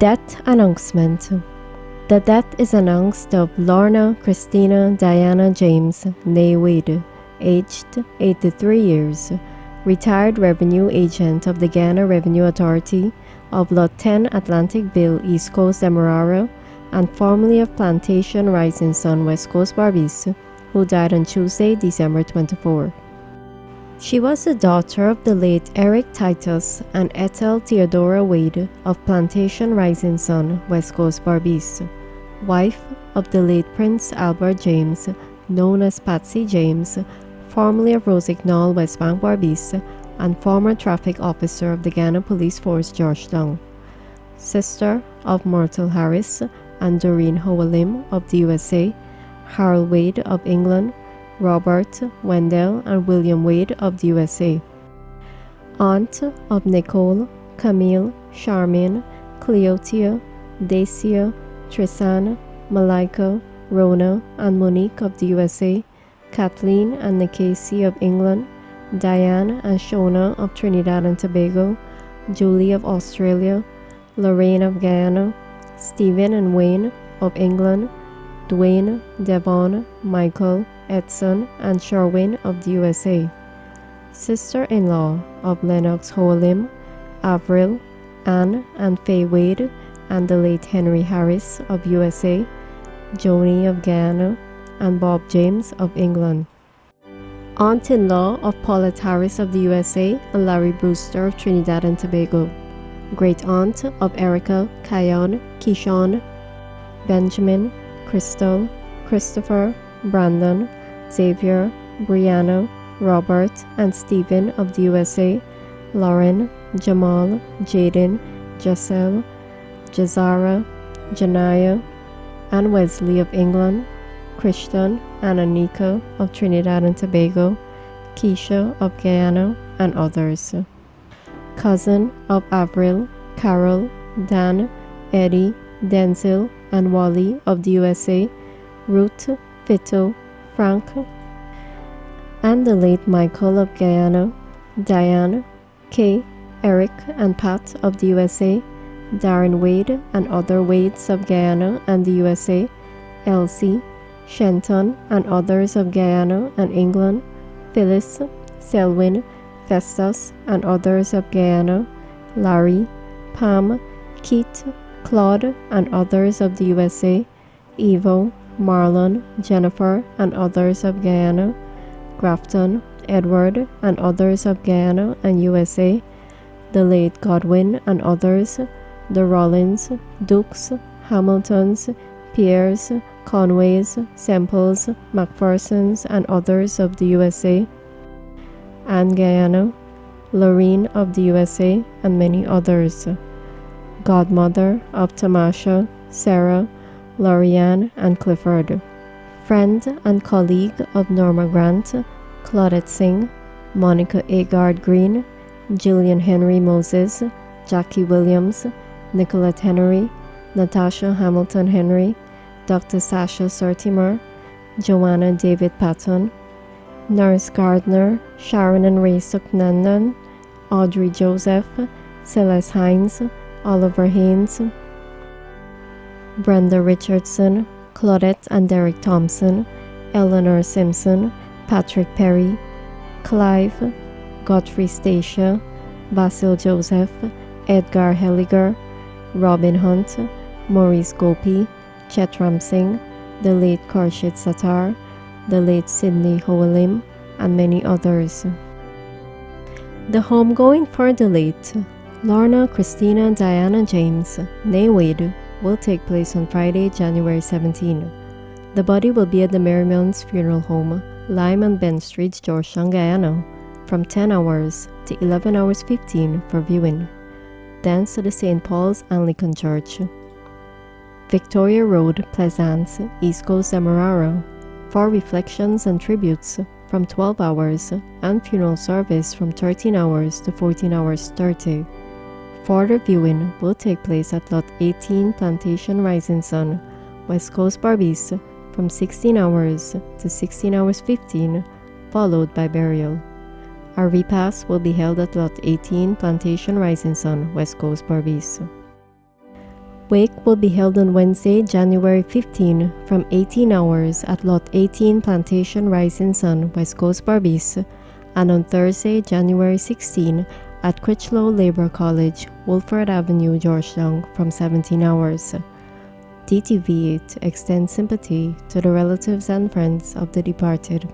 Death announcement. The death is announced of Lorna Christina Diana James, née Wade, aged 83 years, retired revenue agent of the Guyana Revenue Authority of Lot 10 Atlanticville, East Coast, Demerara, and formerly of Plantation Rising Sun, West Coast, Barbados, who died on Tuesday, December 24. She was the daughter of the late Eric Titus and Ethel Theodora Wade of Plantation Rising Sun, West Coast, Barbados, wife of the late Prince Albert James, known as Patsy James, formerly of Rosignol, West Bank, Barbados, and former traffic officer of the Guyana Police Force, Georgetown, sister of Myrtle Harris and Doreen Howalim of the USA, Harold Wade of England, Robert, Wendell, and William Wade of the USA. Aunt of Nicole, Camille, Charmaine, Cleotia, Dacia, Trisan, Malika, Rona, and Monique of the USA, Kathleen and Nikasi of England, Diane and Shona of Trinidad and Tobago, Julie of Australia, Lorraine of Guyana, Stephen and Wayne of England, Dwayne, Devon, Michael, Edson, and Sherwin of the USA. Sister-in-law of Lennox Howalim, Avril, Anne and Faye Wade, and the late Henry Harris of USA, Joni of Guyana, and Bob James of England. Aunt-in-law of Paulette Harris of the USA and Larry Brewster of Trinidad and Tobago. Great-aunt of Erica, Kion, Keyshawn, Benjamin, Crystal, Christopher, Brandon, Xavier, Brianna, Robert, and Stephen of the USA, Lauren, Jamal, Jaden, Giselle, Jazara, Janaya, and Wesley of England, Christian and Anika of Trinidad and Tobago, Keisha of Guyana, and others. Cousin of Avril, Carol, Dan, Eddie, Denzel, and Wally of the USA, Ruth, Vito, Frank, and the late Michael of Guyana, Diane, Kay, Eric, and Pat of the USA, Darren Wade and other Wades of Guyana and the USA, Elsie, Shenton and others of Guyana and England, Phyllis, Selwyn, Festus and others of Guyana, Larry, Pam, Keith, Claude and others of the USA, Evo, Marlon, Jennifer and others of Guyana, Grafton, Edward and others of Guyana and USA, the late Godwin and others, the Rollins, Dukes, Hamiltons, Pierres, Conways, Semples, McPhersons and others of the USA, and Guyana, Lorene of the USA, and many others. Godmother of Tamasha, Sarah, Lorianne, and Clifford. Friend and colleague of Norma Grant, Claudette Singh, Monica Agard Green, Jillian Henry Moses, Jackie Williams, Nicolette Henry, Natasha Hamilton Henry, Dr. Sasha Sertimer, Joanna David Patton, Nurse Gardner, Sharon and Ray Suknandan, Audrey Joseph, Celeste Hines, Oliver Haynes, Brenda Richardson, Claudette and Derek Thompson, Eleanor Simpson, Patrick Perry, Clive, Godfrey Stacia, Basil Joseph, Edgar Helliger, Robin Hunt, Maurice Gopi, Chetram Singh, the late Khurshid Sattar, the late Sidney Howalim, and many others. The homegoing for the late Lorna Christina Diana James, née Wade, will take place on Friday, January 17. The body will be at the Merriman's Funeral Home, Lime and Ben Street, Georgetown, Guyana, from 10 hours to 11 hours 15 for viewing. Thence to the St. Paul's Anglican Church, Victoria Road, Pleasance, East Coast, Demerara, for reflections and tributes from 12 hours and funeral service from 13 hours to 14 hours 30. Further viewing will take place at Lot 18 Plantation Rising Sun, West Coast, Barbados, from 16 hours to 16 hours 15, followed by burial. A repast will be held at Lot 18 Plantation Rising Sun, West Coast, Barbados. Wake will be held on Wednesday, January 15 from 18 hours at Lot 18 Plantation Rising Sun, West Coast Barbies, and on Thursday, January 16 at Critchlow Labor College, Wolford Avenue, Georgetown from 17 hours. DTV extends sympathy to the relatives and friends of the departed.